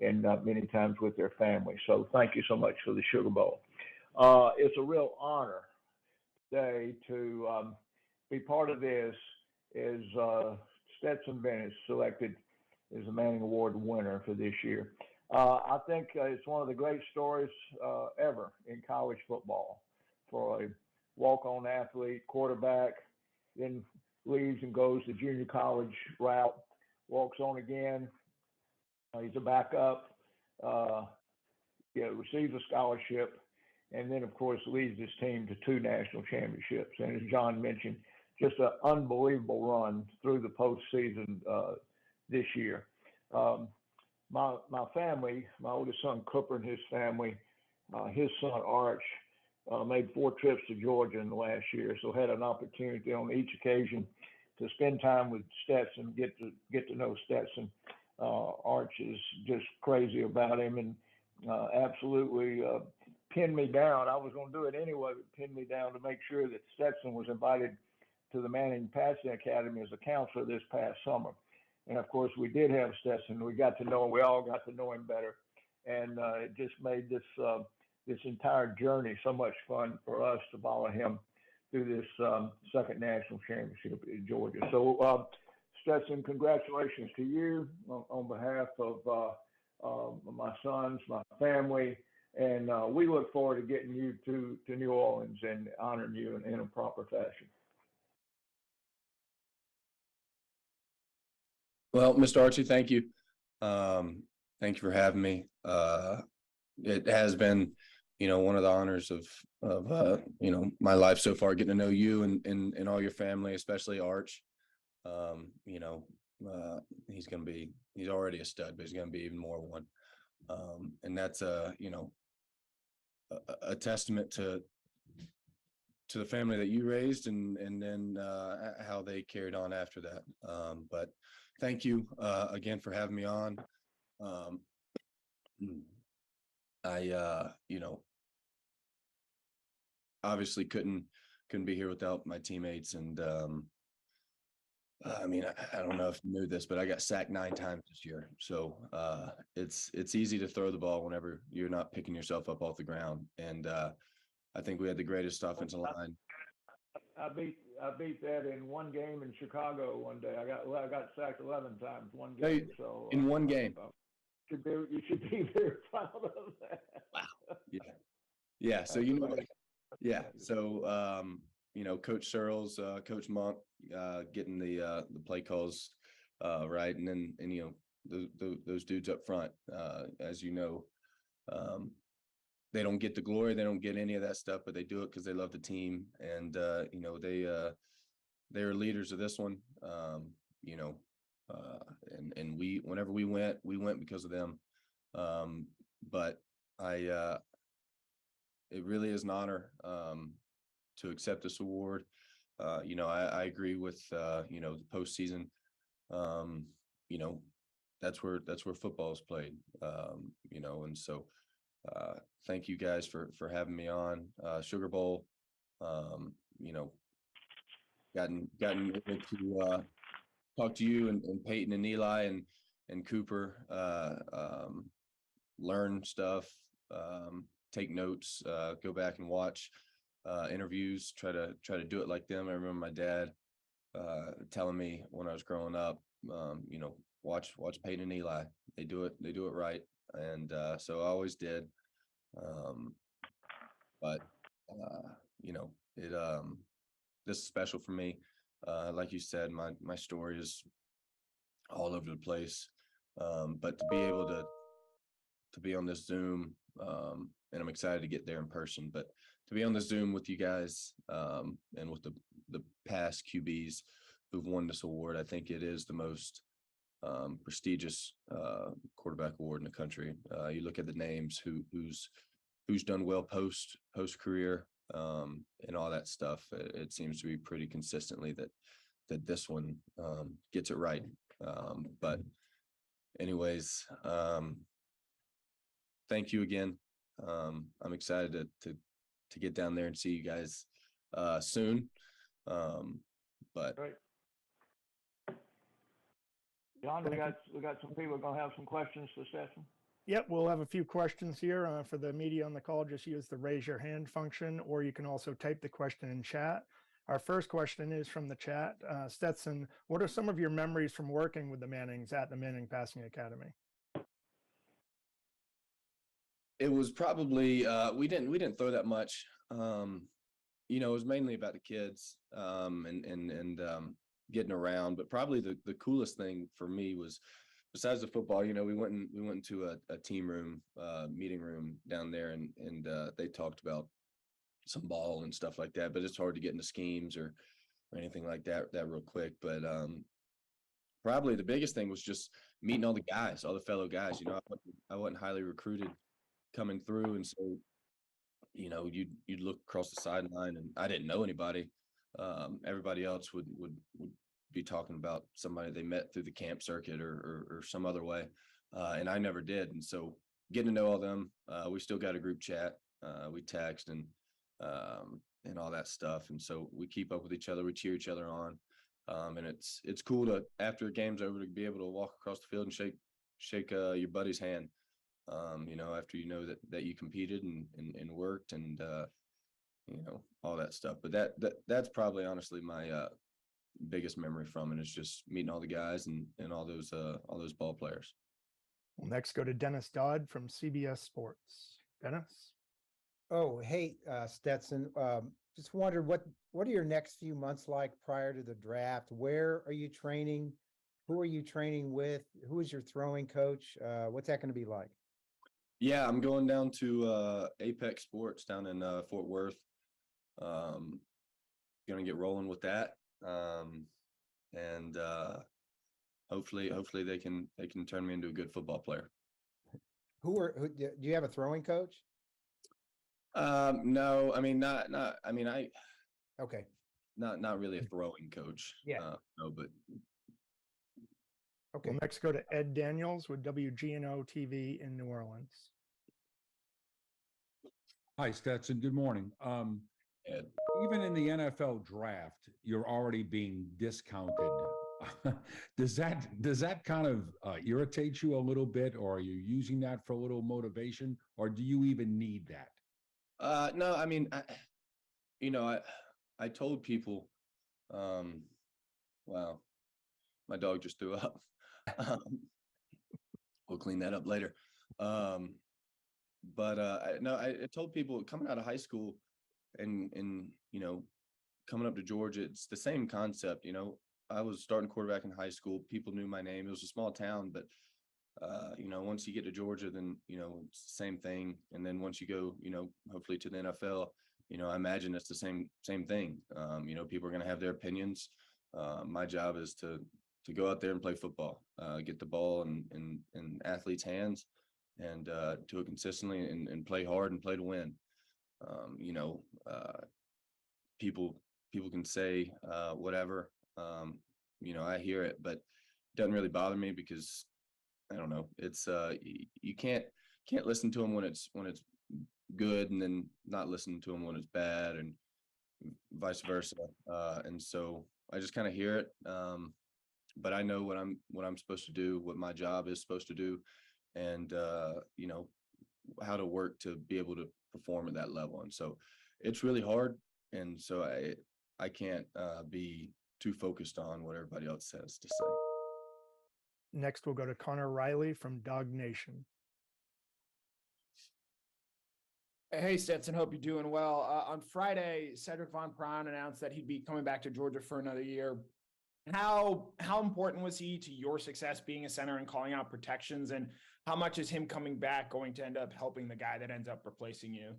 and many times with their family. So thank you so much for the Sugar Bowl. It's a real honor today to be part of this. Is Stetson Bennett selected as the Manning Award winner for this year? I think it's one of the great stories ever in college football for a walk-on athlete, quarterback, then leaves and goes the junior college route, walks on again. He's a backup, receives a scholarship, and then, of course, leads his team to 2 national championships. And as John mentioned, just an unbelievable run through the postseason this year. My family, my oldest son Cooper and his family, his son Arch, made 4 trips to Georgia in the last year, so had an opportunity on each occasion to spend time with Stetson, get to know Stetson. Arch is just crazy about him and absolutely pinned me down. I was going to do it anyway, but pinned me down to make sure that Stetson was invited to the Manning Passing Academy as a counselor this past summer. And of course, we did have Stetson. We got to know him. We all got to know him better, and it just made this entire journey so much fun for us to follow him through this second national championship in Georgia. So, Stetson, congratulations to you on behalf of my sons, my family, and we look forward to getting you to New Orleans and honoring you in a proper fashion. Well, Mr. Archie, thank you. Thank you for having me. It has been, one of the honors of my life so far, getting to know you and all your family, especially Arch. He's already a stud, but he's going to be even more one. And that's a testament to the family that you raised and then how they carried on after that. But thank you again for having me on. I obviously couldn't be here without my teammates, and I don't know if you knew this, but I got sacked 9 times this year. So it's easy to throw the ball whenever you're not picking yourself up off the ground. And I think we had the greatest offensive line. I beat that in one game in Chicago one day. I got sacked 11 times one game. So in one game. You should be very proud of that. Wow. Yeah. So yeah. So Coach Searles, Coach Monk, getting the play calls right, and then those dudes up front, as you know, they don't get the glory, they don't get any of that stuff, but they do it because they love the team, and they're leaders of this one. And we, whenever we went because of them. But it really is an honor to accept this award. I agree with the postseason. That's where football is played. And so thank you guys for having me on. Sugar Bowl. Gotten able to talk to you and Peyton and Eli and Cooper, learn stuff, take notes, go back and watch interviews, try to do it like them. I remember my dad telling me when I was growing up, watch Peyton and Eli. They do it right. And so I always did. But this is special for me. Like you said, my story is all over the place. But to be able to be on this Zoom, and I'm excited to get there in person, but to be on the Zoom with you guys, and with the past QBs who've won this award, I think it is the most prestigious quarterback award in the country. You look at the names who's done well post career, and all that stuff. It seems to be pretty consistently that this one gets it right. But anyways, thank you again. I'm excited to get down there and see you guys soon. But great. John, we got some people going to have some questions for Stetson. Yep, we'll have a few questions here for the media on the call. Just use the raise your hand function, or you can also type the question in chat. Our first question is from the chat. Stetson, what are some of your memories from working with the Mannings at the Manning Passing Academy? It was probably we didn't throw that much. It was mainly about the kids and getting around. But probably the coolest thing for me was, besides the football, we went into a team room, meeting room down there, and they talked about some ball and stuff like that. But it's hard to get into schemes or anything like that real quick. But probably the biggest thing was just meeting all the guys, all the fellow guys. I wasn't highly recruited coming through, and so you'd look across the sideline, and I didn't know anybody. Everybody else would be talking about somebody they met through the camp circuit or some other way, and I never did. And so getting to know all them, we still got a group chat, we text and all that stuff, and so we keep up with each other, we cheer each other on, and it's cool to, after a game's over, to be able to walk across the field and shake your buddy's hand. After that you competed and worked and all that stuff. But that's probably honestly my biggest memory from it, is just meeting all the guys and all those ball players. We'll next go to Dennis Dodd from CBS Sports. Dennis? Oh, hey, Stetson. Just wondered what are your next few months like prior to the draft? Where are you training? Who are you training with? Who is your throwing coach? What's that going to be like? Yeah, I'm going down to Apex Sports down in Fort Worth. Going to get rolling with that, and hopefully they can turn me into a good football player. Who do you have a throwing coach? No, I mean not. I mean Okay. Not really a throwing coach. Yeah. No, but okay. We'll next go to Ed Daniels with WGNO TV in New Orleans. Hi, Stetson. Good morning. Ed. Even in the NFL draft, you're already being discounted. Does that kind of irritate you a little bit, or are you using that for a little motivation, or do you even need that? No, I mean, I told people, wow, my dog just threw up. We'll clean that up later. But I told people coming out of high school and coming up to Georgia, it's the same concept. I was starting quarterback in high school. People knew my name. It was a small town, but once you get to Georgia, then it's the same thing. And then once you go, hopefully to the NFL, I imagine it's the same thing. People are going to have their opinions. My job is to go out there and play football, get the ball in athletes' hands, and do it consistently and play hard and play to win. People can say whatever. I hear it, but it doesn't really bother me, because I don't know. It's you can't listen to them when it's good, and then not listen to them when it's bad, and vice versa. And so I just kind of hear it. But I know what I'm supposed to do, what my job is supposed to do, and how to work to be able to perform at that level. And so it's really hard, and so I can't be too focused on what everybody else says to say. Next, we'll go to Connor Riley from Dog Nation. Hey, Stetson, hope you're doing well. On Friday, Cedric Von Pran announced that he'd be coming back to Georgia for another year. How important was he to your success being a center and calling out protections? And how much is him coming back going to end up helping the guy that ends up replacing you?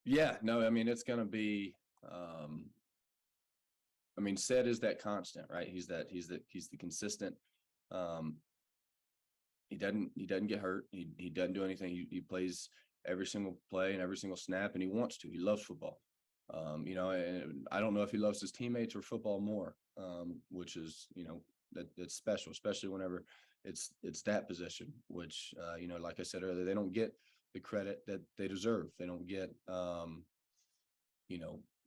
Yeah, no, I mean, it's going to be, Ced is that constant, right? He's the consistent. He doesn't get hurt. He doesn't do anything. He plays every single play and every single snap, and he wants to. He loves football. And I don't know if he loves his teammates or football more, which is, that's special, especially whenever it's that position, which, like I said earlier, they don't get the credit that they deserve. They don't get,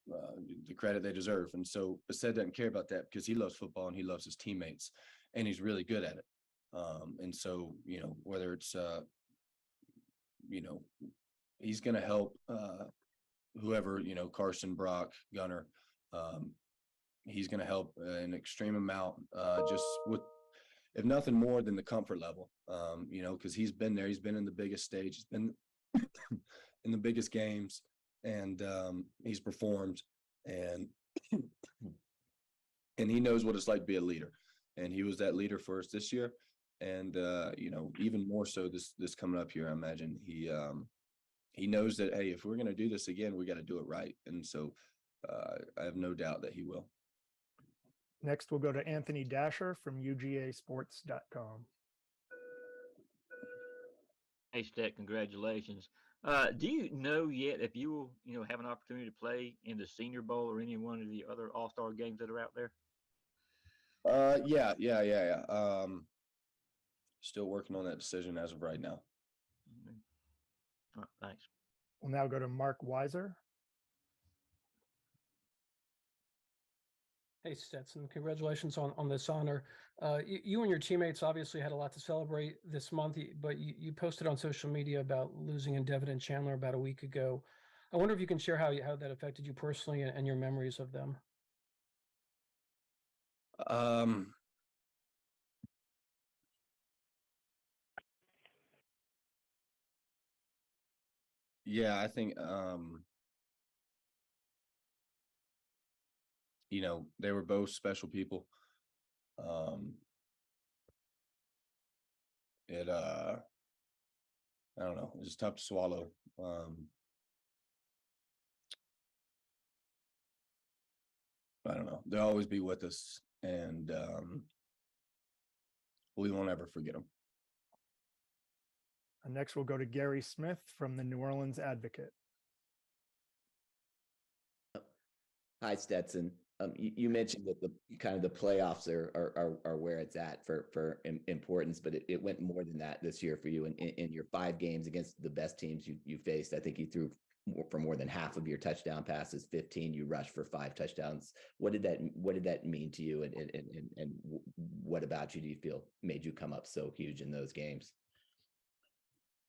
the credit they deserve. And so Bassett doesn't care about that, because he loves football and he loves his teammates, and he's really good at it. And so, whether it's you know, he's going to help whoever, you know, Carson, Brock, Gunner. He's going to help an extreme amount, just with, if nothing more than the comfort level, you know, because he's been there. He's been in the biggest stage. He's been in the biggest games, and he's performed, and he knows what it's like to be a leader. And he was that leader for us this year. And, you know, even more so this coming up here, I imagine he knows that, hey, if we're going to do this again, we got to do it right. And so I have no doubt that he will. Next, we'll go to Anthony Dasher from UGAsports.com. Hey, Stet, congratulations. Do you know yet if you will, have an opportunity to play in the Senior Bowl or any one of the other All-Star games that are out there? Yeah. Still working on that decision as of right now. All right, thanks. We'll now go to Mark Weiser. Hey, Stetson, congratulations on this honor. You and your teammates obviously had a lot to celebrate this month, but you posted on social media about losing in Devin and Chandler about a week ago. I wonder if you can share how that affected you personally and your memories of them. Yeah, I think, they were both special people. I don't know, it's tough to swallow. I don't know. They'll always be with us, and we won't ever forget them. And next, we'll go to Gary Smith from the New Orleans Advocate. Hi, Stetson. You mentioned that the kind of the playoffs are where it's at for importance, but it went more than that this year for you. In your 5 games against the best teams you faced, I think you threw for more than half of your touchdown passes, 15. You rushed for 5 touchdowns. What did that mean to you, and what about you do you feel made you come up so huge in those games?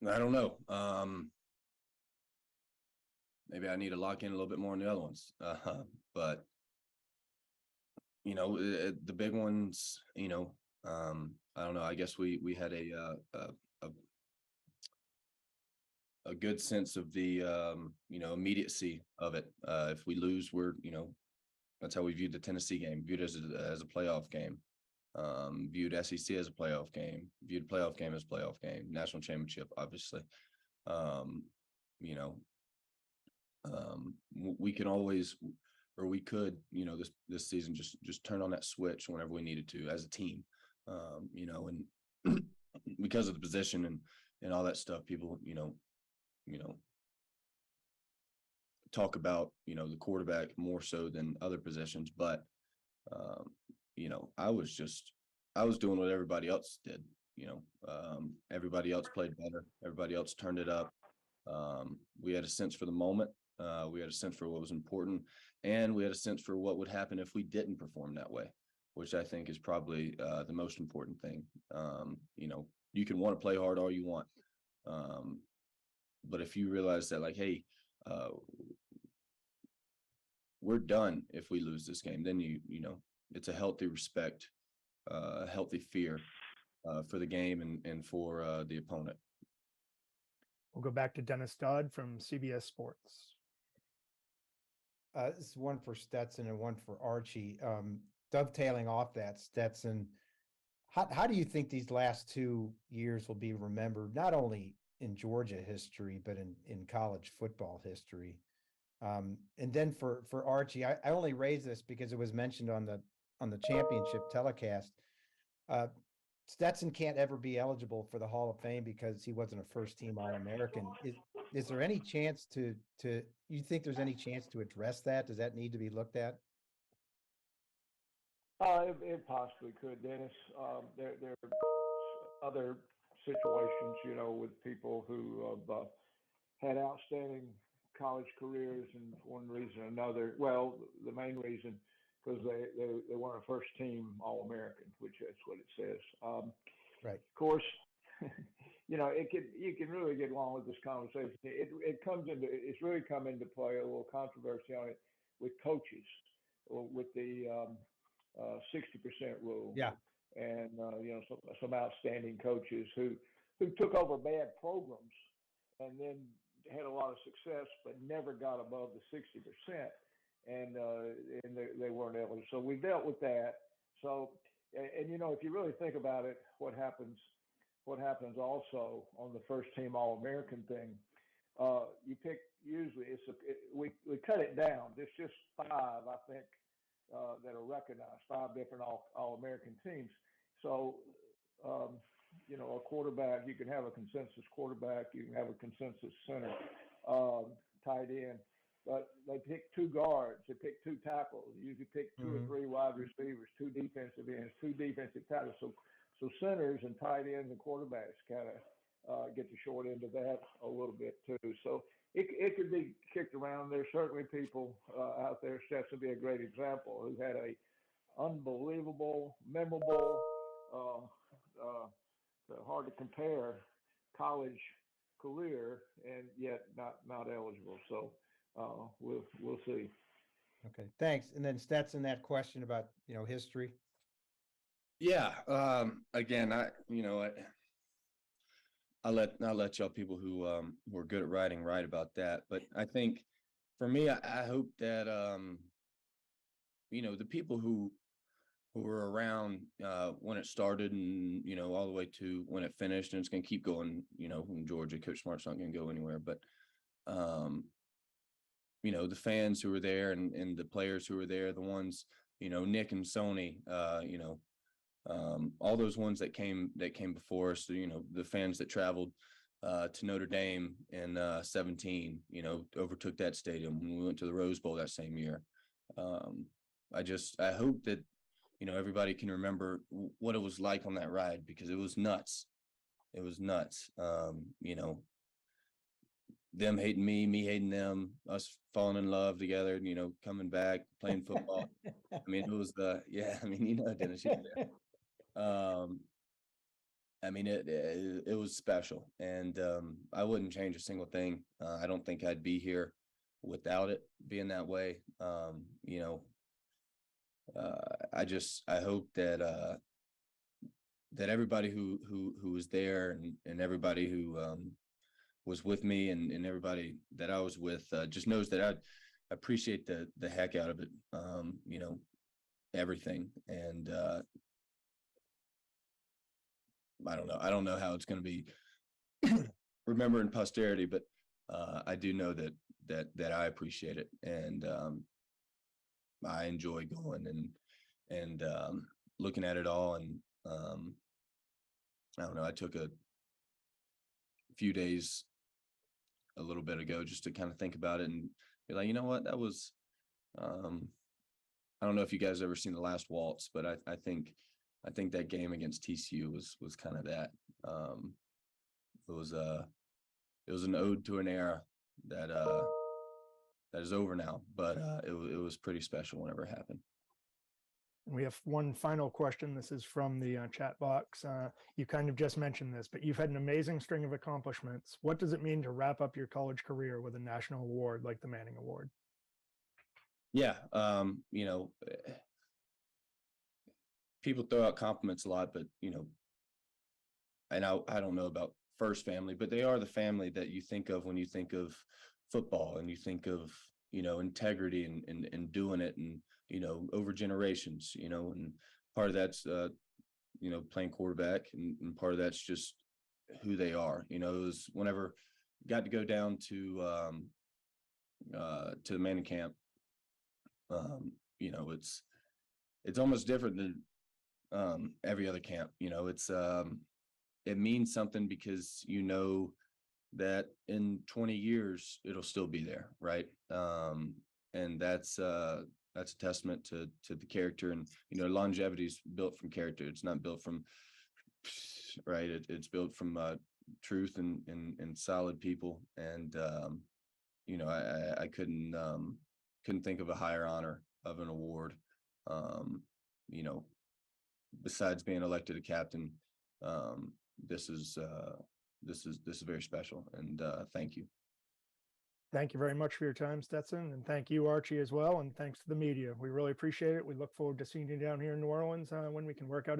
I don't know. Maybe I need to lock in a little bit more on the other ones. But the big ones, I don't know. I guess we had a good sense of the immediacy of it. If we lose, that's how we viewed the Tennessee game, viewed as a playoff game, viewed SEC as a playoff game, viewed playoff game as playoff game, national championship, obviously. We can always, or we could, this season just turn on that switch whenever we needed to as a team, and because of the position and all that stuff, people, talk about, the quarterback more so than other positions, but, I was doing what everybody else did, everybody else played better. Everybody else turned it up. We had a sense for the moment. We had a sense for what was important, and we had a sense for what would happen if we didn't perform that way, which I think is probably the most important thing. You can want to play hard all you want, but if you realize that, like, hey, we're done if we lose this game, then it's a healthy respect, a healthy fear for the game and for the opponent. We'll go back to Dennis Dodd from CBS Sports. This is one for Stetson and one for Archie. Dovetailing off that, Stetson, how do you think these last 2 years will be remembered, not only in Georgia history, but in college football history? And then for Archie, I only raise this because it was mentioned on the championship telecast. Stetson can't ever be eligible for the Hall of Fame because he wasn't a first-team All-American. Is there any chance you think there's any chance to address that? Does that need to be looked at? It possibly could, Dennis. There are other situations, with people who have had outstanding college careers, and for one reason or another. Well, the main reason, because they weren't a first-team All-American, which that's what it says. Right. Of course, you can really get along with this conversation. It's really come into play, a little controversy on it with coaches, or with the 60% rule. Yeah. And some outstanding coaches who took over bad programs and then had a lot of success, but never got above the 60%, and they weren't able to. So we dealt with that. So, and if you really think about it, what happens also on the first team All-American thing, you pick, usually we cut it down. It's just 5, I think, that are recognized, 5 different All-American teams. So, a quarterback, you can have a consensus quarterback, you can have a consensus center, tight end, but they pick 2 guards, they pick 2 tackles, they usually pick 2 or 3 wide receivers, 2 defensive ends, 2 defensive tackles. So centers and tight ends and quarterbacks kind of get the short end of that a little bit too. So it could be kicked around. There's certainly people out there, Stetson would be a great example, who had a unbelievable, memorable, hard to compare college career, and yet not eligible. So we'll see. Okay, thanks. And then Stetson, that question about history. Yeah. Again, I'll let y'all people who are good at writing write about that. But I think for me, I hope that the people who were around when it started, and all the way to when it finished, and it's going to keep going. In Georgia, Coach Smart's not going to go anywhere. But the fans who were there, and the players who were there, the ones Nick and Sony, all those ones that came before us, the fans that traveled to Notre Dame in 17, overtook that stadium when we went to the Rose Bowl that same year. I hope that everybody can remember what it was like on that ride, because it was nuts. It was nuts. Them hating me hating them, us falling in love together, coming back, playing football. I mean, it was Dennis, you were there. It was special, and I wouldn't change a single thing. I don't think I'd be here without it being that way. I hope that everybody who was there, and everybody who was with me, and everybody that I was with just knows that I appreciate the heck out of it. Everything. And I don't know how it's going to be remembered in posterity, but I do know that I appreciate it, and I enjoy going and looking at it all. And I don't know, I took a few days a little bit ago just to kind of think about it and be like, you know what, that was I don't know if you guys ever seen The Last Waltz, but I think that game against TCU was kind of that. It was an ode to an era that is over now, but it was pretty special whenever it happened. We have one final question. This is from the chat box. You kind of just mentioned this, but you've had an amazing string of accomplishments. What does it mean to wrap up your college career with a national award like the Manning Award? Yeah, people throw out compliments a lot, but and I don't know about First Family, but they are the family that you think of when you think of football, and you think of integrity and doing it, and over generations, and part of that's playing quarterback, and part of that's just who they are. It was whenever got to go down to the Manning camp. It's almost different than every other camp. It means something because that in 20 years it'll still be there, right? And that's a testament to the character, and longevity is built from character. It's not built from right. It's built from truth and solid people. And I couldn't think of a higher honor of an award. Besides being elected a captain, this is this is very special, and thank you. Thank you very much for your time, Stetson, and thank you, Archie, as well. And thanks to the media. We really appreciate it. We look forward to seeing you down here in New Orleans when we can work out a